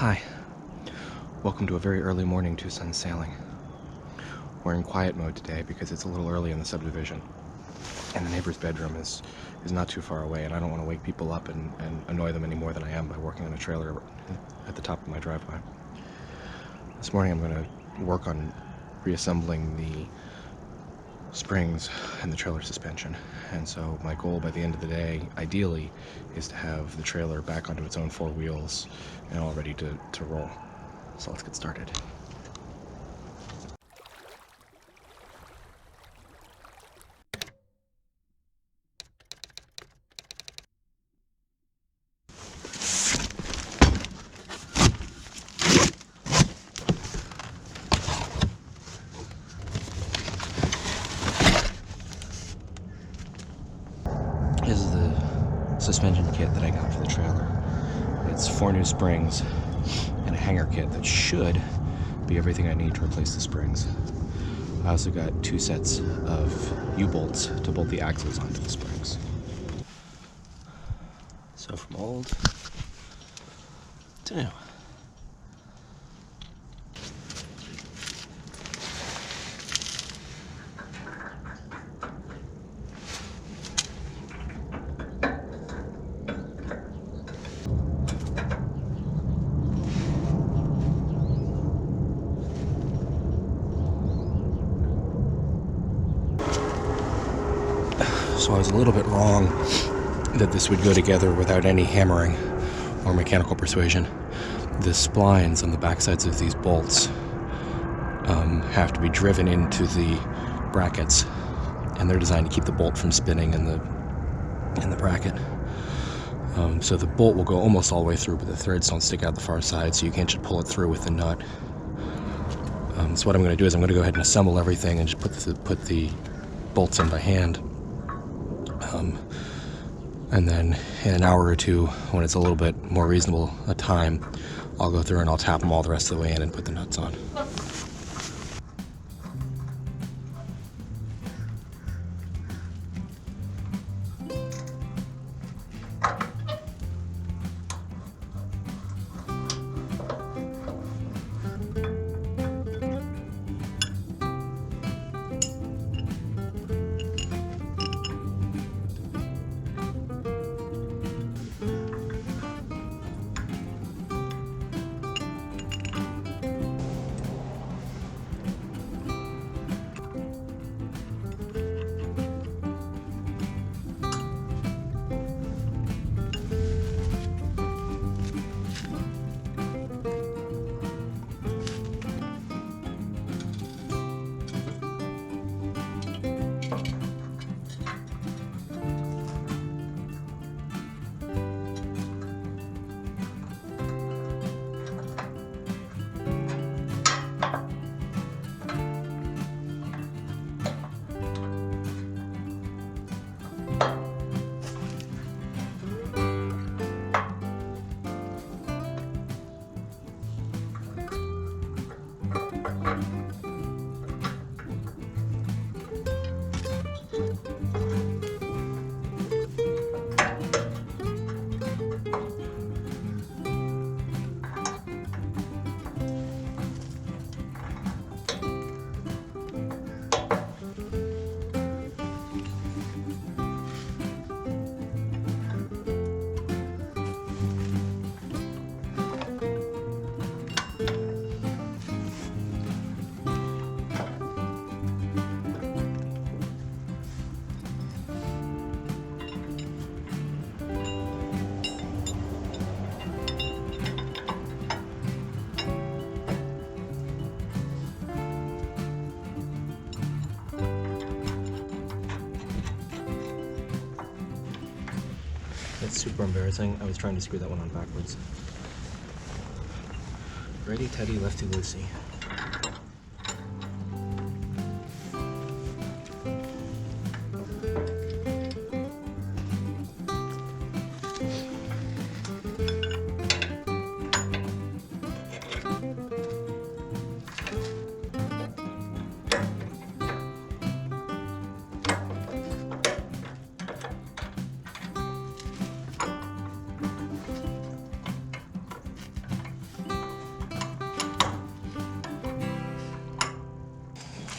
Hi, welcome to a very early morning Tucson sailing. We're in quiet mode today because it's a little early in the subdivision, and the neighbor's bedroom is not too far away, and I don't want to wake people up and annoy them any more than I am by working on a trailer at the top of my driveway. This morning I'm going to work on reassembling the springs and the trailer suspension, and so my goal by the end of the day, ideally, is to have the trailer back onto its own four wheels and all ready to roll. So let's get started. This is the suspension kit that I got for the trailer. It's 4 new springs and a hanger kit that should be everything I need to replace the springs. I also got 2 sets of U-bolts to bolt the axles onto the springs. So from old to new. So I was a little bit wrong that this would go together without any hammering or mechanical persuasion. The splines on the backsides of these bolts have to be driven into the brackets, and they're designed to keep the bolt from spinning in the bracket. So the bolt will go almost all the way through, but the threads don't stick out the far side, so you can't just pull it through with the nut. So what I'm going to do is I'm going to go ahead and assemble everything and just put the bolts in by hand. And then in an hour or two, when it's a little bit more reasonable a time, I'll go through and I'll tap them all the rest of the way in and put the nuts on. That's super embarrassing. I was trying to screw that one on backwards. Righty Teddy, lefty Lucy.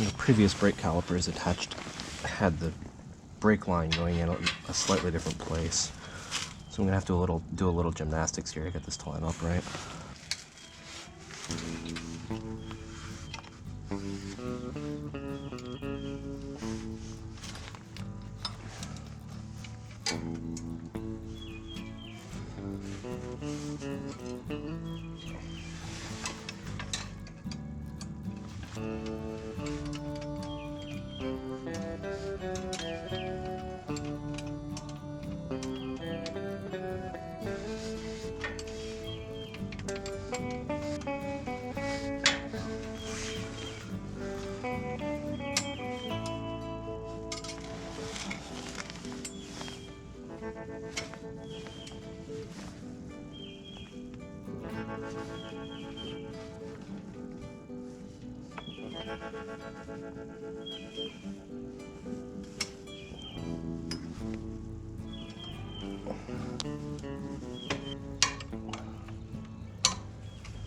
The previous brake calipers attached had the brake line going in a slightly different place. So I'm gonna have to do a little gymnastics here to get this to line up right.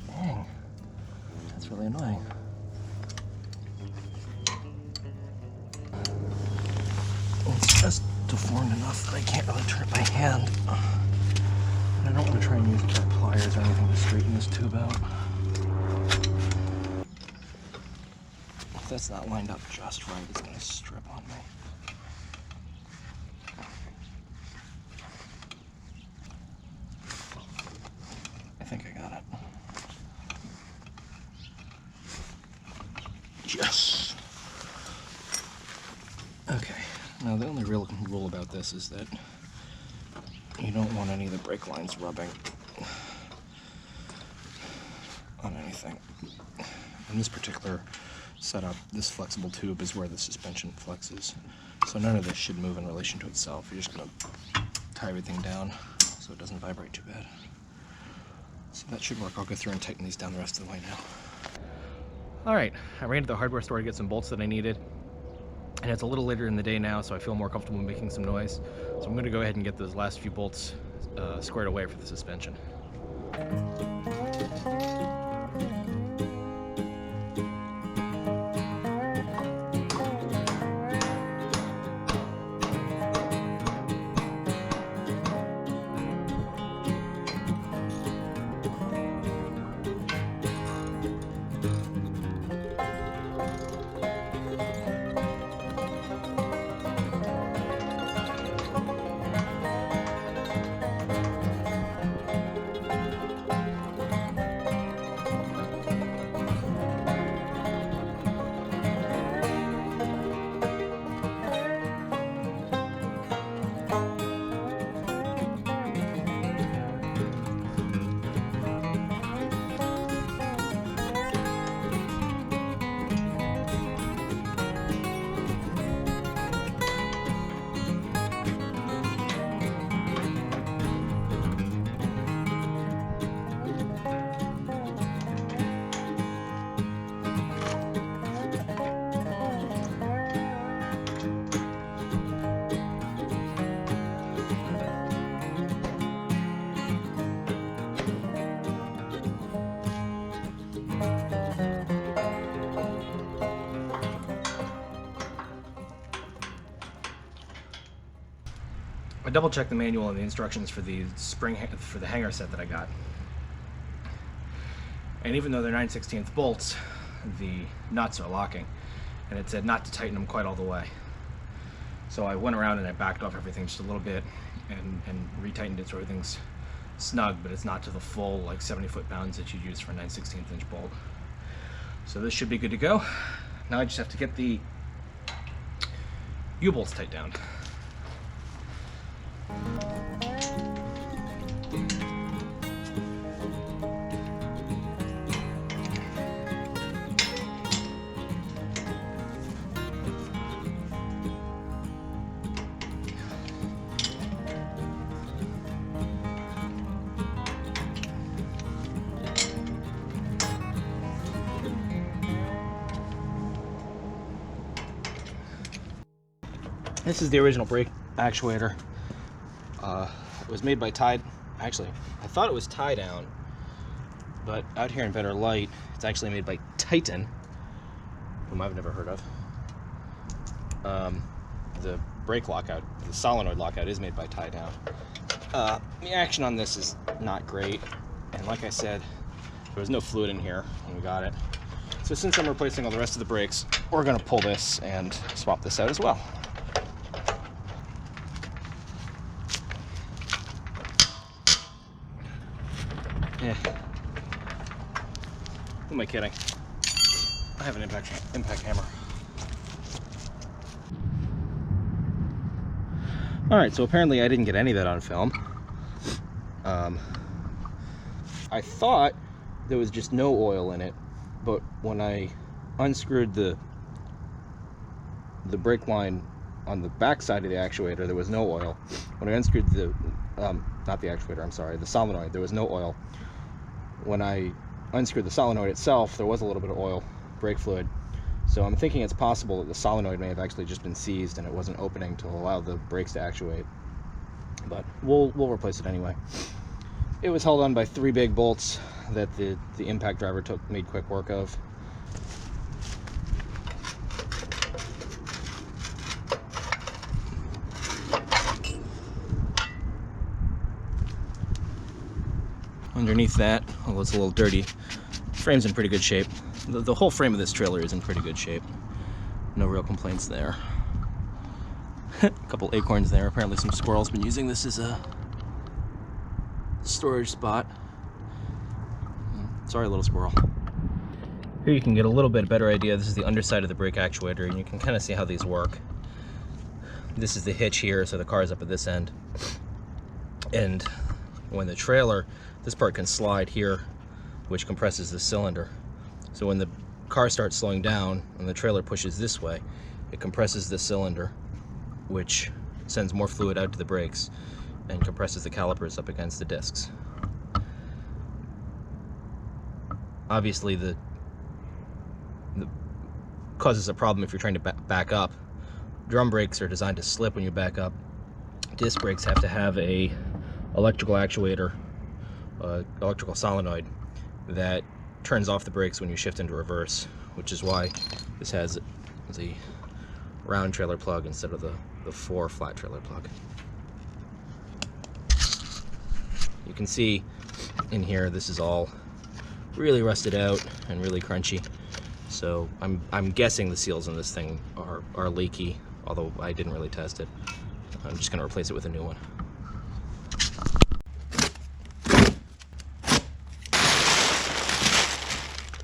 Dang, that's really annoying. It's just deformed enough that I can't really turn it by hand. And I don't want to try and use pliers or anything to straighten this tube out. If that's not lined up just right, it's going to strip on me. I think I got it. Yes! Okay, now the only real rule about this is that you don't want any of the brake lines rubbing on anything. In this particular setup, this flexible tube is where the suspension flexes. So none of this should move in relation to itself. You're just going to tie everything down so it doesn't vibrate too bad. So that should work. I'll go through and tighten these down the rest of the way now. Alright, I ran to the hardware store to get some bolts that I needed. And it's a little later in the day now, so I feel more comfortable making some noise. So I'm going to go ahead and get those last few bolts squared away for the suspension. I double checked the manual and the instructions for the for the hanger set that I got. And even though they're 9/16 bolts, the nuts are locking. And it said not to tighten them quite all the way. So I went around and I backed off everything just a little bit and retightened it so everything's snug, but it's not to the full like 70 foot-pounds that you'd use for a 9/16 inch bolt. So this should be good to go. Now I just have to get the U-bolts tight down. This is the original brake actuator. It was made by Tide. Actually, I thought it was tie down, but out here in better light, it's actually made by Titan. whom I've never heard of. The brake lockout, the solenoid lockout, is made by tie down. The action on this is not great, and like I said, there was no fluid in here when we got it. So since I'm replacing all the rest of the brakes, we're going to pull this and swap this out as well. Who am I kidding? I have an impact hammer. Alright, so apparently I didn't get any of that on film. I thought there was just no oil in it, but when I unscrewed the brake line on the back side of the actuator, there was no oil. When I unscrewed the, not the actuator, I'm sorry, the solenoid, there was no oil. When I unscrewed the solenoid itself, there was a little bit of oil, brake fluid. So I'm thinking it's possible that the solenoid may have actually just been seized and it wasn't opening to allow the brakes to actuate. But we'll replace it anyway. It was held on by 3 big bolts that the impact driver made quick work of. Underneath that, although it's a little dirty, frame's in pretty good shape. The whole frame of this trailer is in pretty good shape. No real complaints there. A couple acorns there. Apparently some squirrels been using this as a storage spot. Sorry, little squirrel. Here you can get a little bit better idea. This is the underside of the brake actuator, and you can kind of see how these work. This is the hitch here, so the car is up at this end. And when the trailer, this part can slide here, which compresses the cylinder. So when the car starts slowing down and the trailer pushes this way, it compresses the cylinder, which sends more fluid out to the brakes and compresses the calipers up against the discs. Obviously, the causes a problem if you're trying to back up. Drum brakes are designed to slip when you back up. Disc brakes have to have a electrical actuator, electrical solenoid that turns off the brakes when you shift into reverse, which is why this has the round trailer plug instead of the 4 flat trailer plug. You can see in here this is all really rusted out and really crunchy. So I'm guessing the seals in this thing are leaky, although I didn't really test it. I'm just going to replace it with a new one.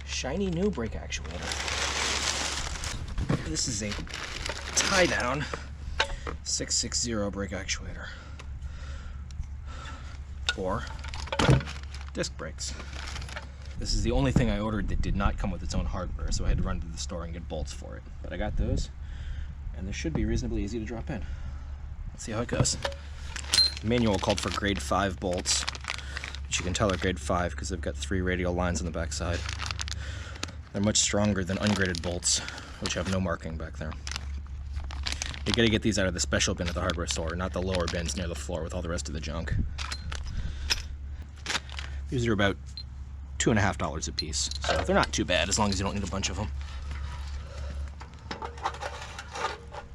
Shiny new brake actuator. This is a tie-down 660 brake actuator for disc brakes. This is the only thing I ordered that did not come with its own hardware, so I had to run to the store and get bolts for it. But I got those, and this should be reasonably easy to drop in. Let's see how it goes. The manual called for grade 5 bolts, which you can tell are grade 5 because they've got 3 radial lines on the back side. They're much stronger than ungraded bolts, which have no marking back there. You gotta get these out of the special bin at the hardware store, not the lower bins near the floor with all the rest of the junk. These are about $2.50 a piece, so they're not too bad as long as you don't need a bunch of them.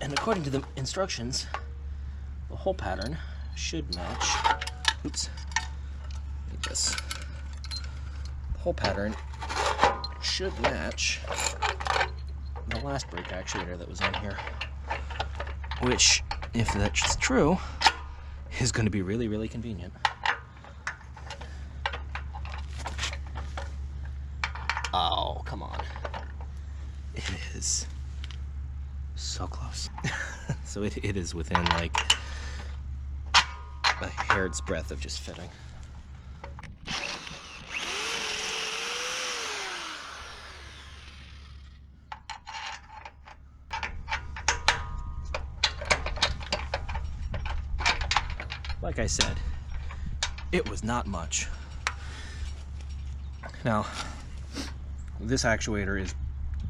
And according to the instructions, the hole pattern should match. Oops. Need this. The hole pattern should match the last brake actuator that was in here, which, if that's true, is going to be really, really convenient. Oh, come on. It is so close. So it is within like a hair's breadth of just fitting. Like I said, it was not much. Now, this actuator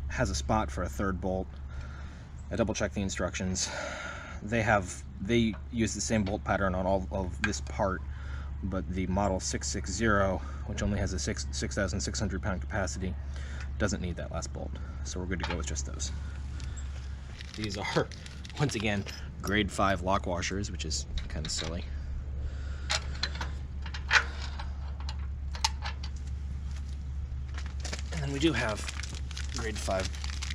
has a spot for a 3rd bolt. I double checked the instructions. They use the same bolt pattern on all of this part, but the model 660, which only has a 6,600 pound capacity, doesn't need that last bolt, so we're good to go with just those. These are, once again, grade 5 lock washers, which is kind of silly. And then we do have grade 5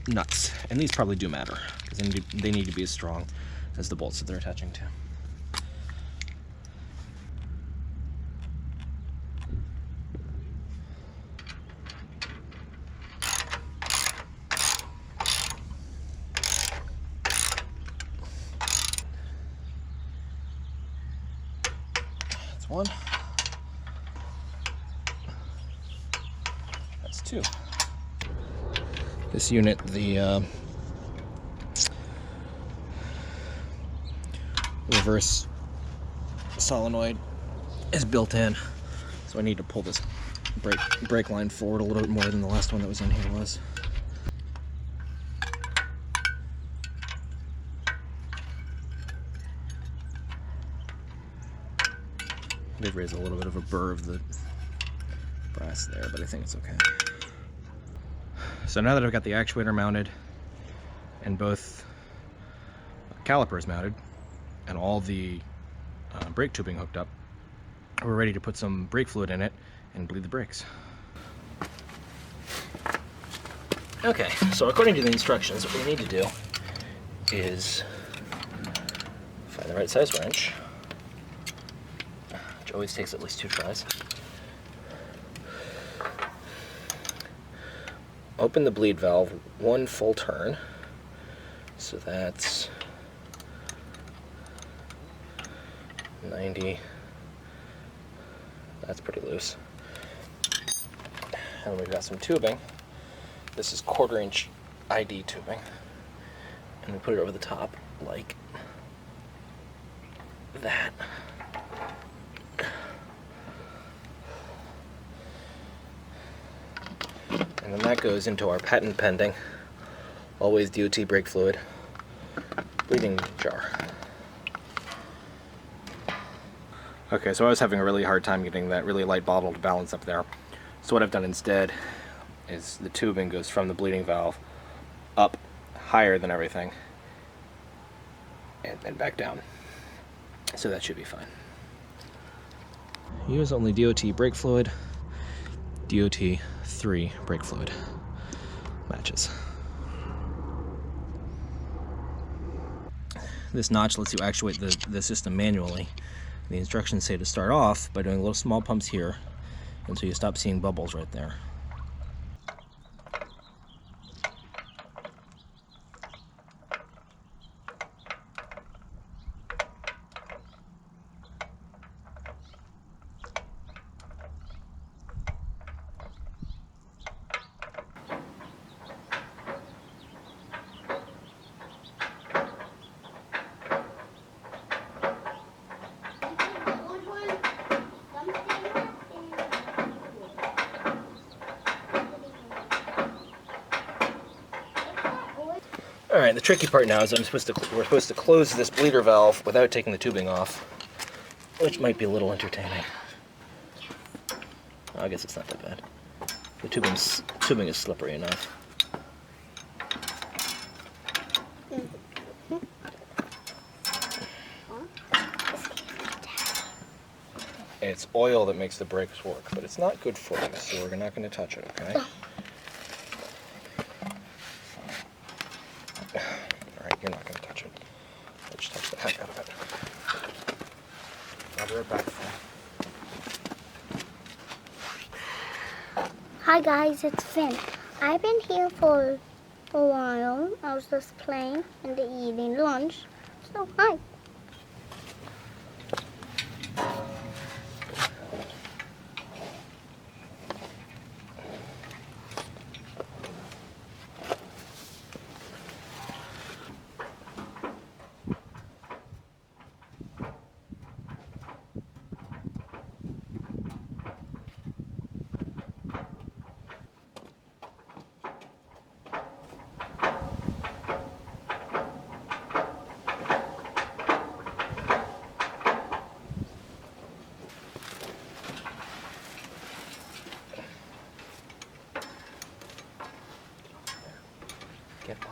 nuts, and these probably do matter, because they need to be as strong as the bolts that they're attaching to. That's one. That's two. This unit, the reverse solenoid is built in, so I need to pull this brake line forward a little bit more than the last one that was in here was. Did raise a little bit of a burr of the brass there, but I think it's okay. So now that I've got the actuator mounted and both calipers mounted and all the brake tubing hooked up, we're ready to put some brake fluid in it and bleed the brakes. Okay, so according to the instructions, what we need to do is find the right size wrench, which always takes at least 2 tries. Open the bleed valve 1 full turn, so that's 90. That's pretty loose. And we've got some tubing. This is 1/4 inch ID tubing, and we put it over the top like that. And then that goes into our patent pending, always DOT brake fluid bleeding jar. Okay, so I was having a really hard time getting that really light bottle to balance up there. So what I've done instead is the tubing goes from the bleeding valve up higher than everything and then back down. So that should be fine. Use only DOT brake fluid, DOT 3 brake fluid matches. This notch lets you actuate the system manually. The instructions say to start off by doing little small pumps here until you stop seeing bubbles right there. Alright, the tricky part now is we're supposed to close this bleeder valve without taking the tubing off, which might be a little entertaining. I guess it's not that bad. The tubing is slippery enough. It's oil that makes the brakes work, but it's not good for you, so we're not going to touch it, okay? Alright, you're not going to touch it. I'll just touch the heck out of it. I'll be right back. Hi guys, it's Finn. I've been here for a while. I was just playing and eating lunch. So, hi.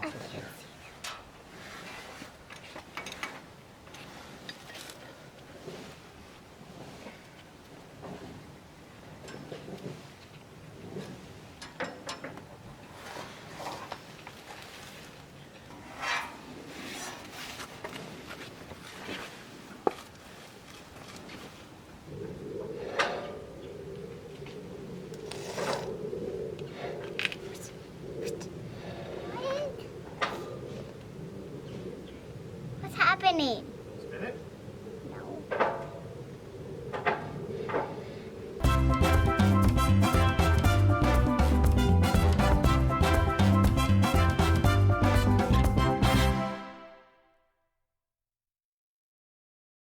I can't see.